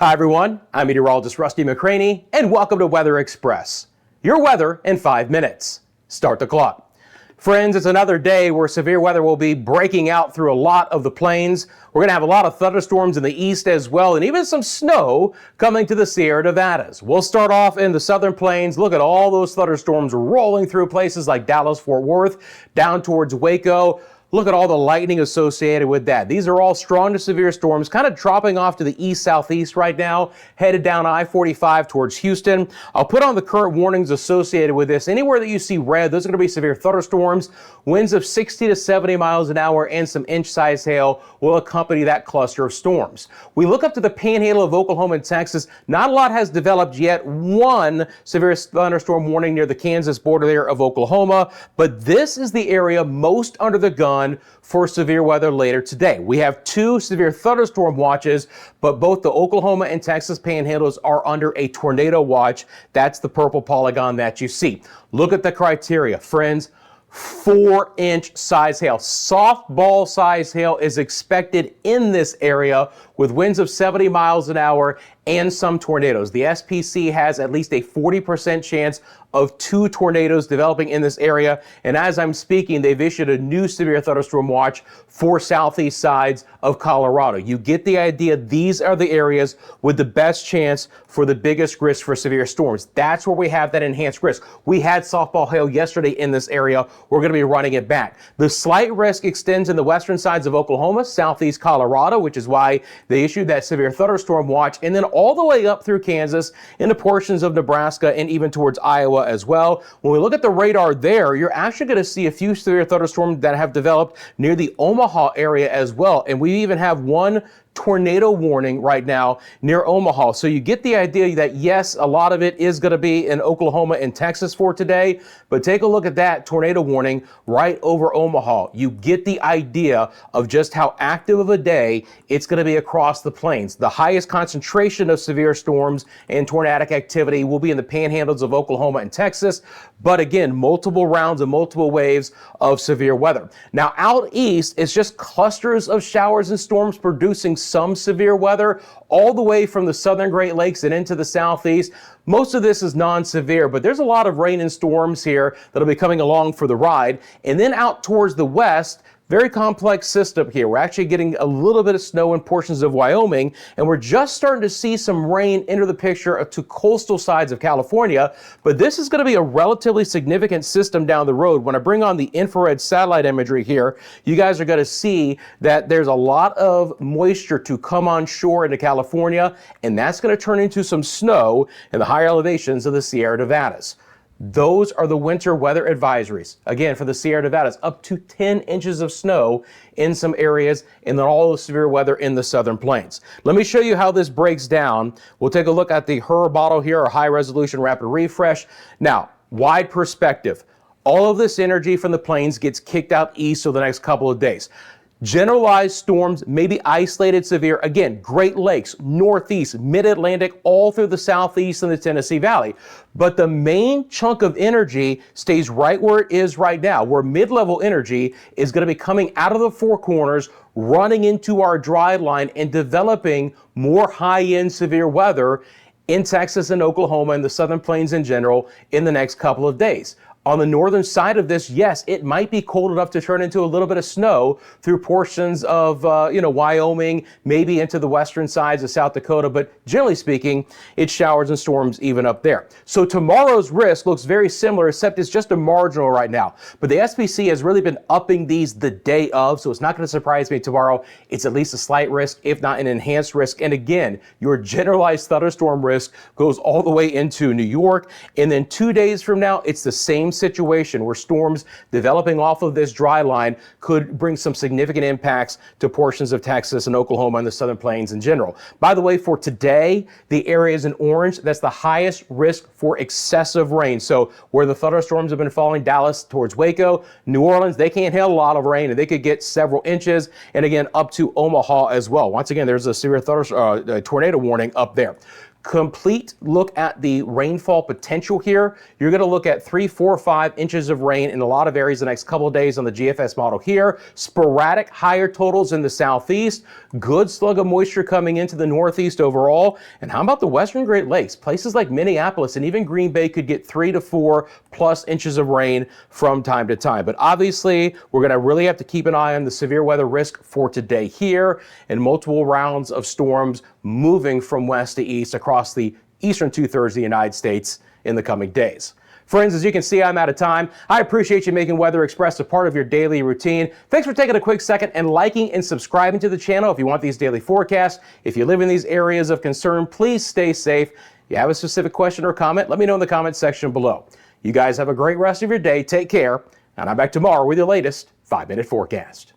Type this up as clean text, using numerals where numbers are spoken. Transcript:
Hi everyone, I'm meteorologist Rusty McCranie, and welcome to Weather Express. Your weather in 5 minutes. Start the clock. Friends, it's another day where severe weather will be breaking out through a lot of the plains. We're going to have a lot of thunderstorms in the east as well, and even some snow coming to the Sierra Nevadas. We'll start off in the southern plains. Look at all those thunderstorms rolling through places like Dallas, Fort Worth, down towards Waco. Look at all the lightning associated with that. These are all strong to severe storms, kind of dropping off to the east-southeast right now, headed down I-45 towards Houston. I'll put on the current warnings associated with this. Anywhere that you see red, those are going to be severe thunderstorms. Winds of 60 to 70 miles an hour and some inch-size hail will accompany that cluster of storms. We look up to the panhandle of Oklahoma and Texas. Not a lot has developed yet. One severe thunderstorm warning near the Kansas border there of Oklahoma, but this is the area most under the gun for severe weather later today. We have 2 severe thunderstorm watches, but both the Oklahoma and Texas panhandles are under a tornado watch. That's the purple polygon that you see. Look at the criteria, friends. 4-inch size hail. Softball size hail is expected in this area with winds of 70 miles an hour and some tornadoes. The SPC has at least a 40% chance of 2 tornadoes developing in this area. And as I'm speaking, they've issued a new severe thunderstorm watch for southeast sides of Colorado. You get the idea. These are the areas with the best chance for the biggest risk for severe storms. That's where we have that enhanced risk. We had softball hail yesterday in this area. We're going to be running it back. The slight risk extends in the western sides of Oklahoma, southeast Colorado, which is why they issued that severe thunderstorm watch, and then all the way up through Kansas into portions of Nebraska and even towards Iowa as well. When we look at the radar there, you're actually going to see a few severe thunderstorms that have developed near the Omaha area as well. And we even have one tornado warning right now near Omaha. So you get the idea that yes, a lot of it is going to be in Oklahoma and Texas for today, but take a look at that tornado warning right over Omaha. You get the idea of just how active of a day it's going to be across the plains. The highest concentration of severe storms and tornadic activity will be in the panhandles of Oklahoma and Texas, but again, multiple rounds and multiple waves of severe weather. Now out east, it's just clusters of showers and storms producing some severe weather all the way from the southern Great Lakes and into the southeast. Most of this is non-severe, but there's a lot of rain and storms here that'll be coming along for the ride. And then out towards the west, very complex system here. We're actually getting a little bit of snow in portions of Wyoming, and we're just starting to see some rain enter the picture to coastal sides of California. But this is going to be a relatively significant system down the road. When I bring on the infrared satellite imagery here, you guys are going to see that there's a lot of moisture to come on shore into California, and that's going to turn into some snow in the higher elevations of the Sierra Nevadas. Those are the winter weather advisories. Again, for the Sierra Nevadas, up to 10 inches of snow in some areas, and then all the severe weather in the southern plains. Let me show you how this breaks down. We'll take a look at the HRRR model here, our high resolution rapid refresh. Now, wide perspective. All of this energy from the plains gets kicked out east over the next couple of days. Generalized storms, maybe isolated severe, again, Great Lakes, Northeast, Mid-Atlantic, all through the Southeast and the Tennessee Valley. But the main chunk of energy stays right where it is right now, where mid-level energy is going to be coming out of the Four Corners, running into our dry line and developing more high-end severe weather in Texas and Oklahoma and the Southern Plains in general in the next couple of days. On the northern side of this, yes, it might be cold enough to turn into a little bit of snow through portions of, Wyoming, maybe into the western sides of South Dakota. But generally speaking, it's showers and storms even up there. So tomorrow's risk looks very similar, except it's just a marginal right now. But the SPC has really been upping these the day of, so it's not going to surprise me tomorrow. It's at least a slight risk, if not an enhanced risk. And again, your generalized thunderstorm risk goes all the way into New York. And then 2 days from now, it's the same situation where storms developing off of this dry line could bring some significant impacts to portions of Texas and Oklahoma and the Southern Plains in general. By the way, for today, the areas in orange, that's the highest risk for excessive rain. So where the thunderstorms have been falling, Dallas towards Waco, New Orleans, they can't handle a lot of rain and they could get several inches, and again, up to Omaha as well. Once again, there's a severe tornado warning up there. complete look at the rainfall potential here, you're going to look at 3, 4, 5 inches of rain in a lot of areas the next couple of days on the GFS model here. Sporadic higher totals in the southeast. Good slug of moisture coming into the northeast overall. And how about the western Great Lakes? Places like Minneapolis and even Green Bay could get 3 to 4 plus inches of rain from time to time. But obviously, we're going to really have to keep an eye on the severe weather risk for today here, and multiple rounds of storms moving from west to east across the eastern two-thirds of the United States in the coming days. Friends, as you can see, I'm out of time. I appreciate you making Weather Express a part of your daily routine. Thanks for taking a quick second and liking and subscribing to the channel if you want these daily forecasts. If you live in these areas of concern, please stay safe. If you have a specific question or comment, let me know in the comments section below. You guys have a great rest of your day. Take care. And I'm back tomorrow with your latest 5-minute forecast.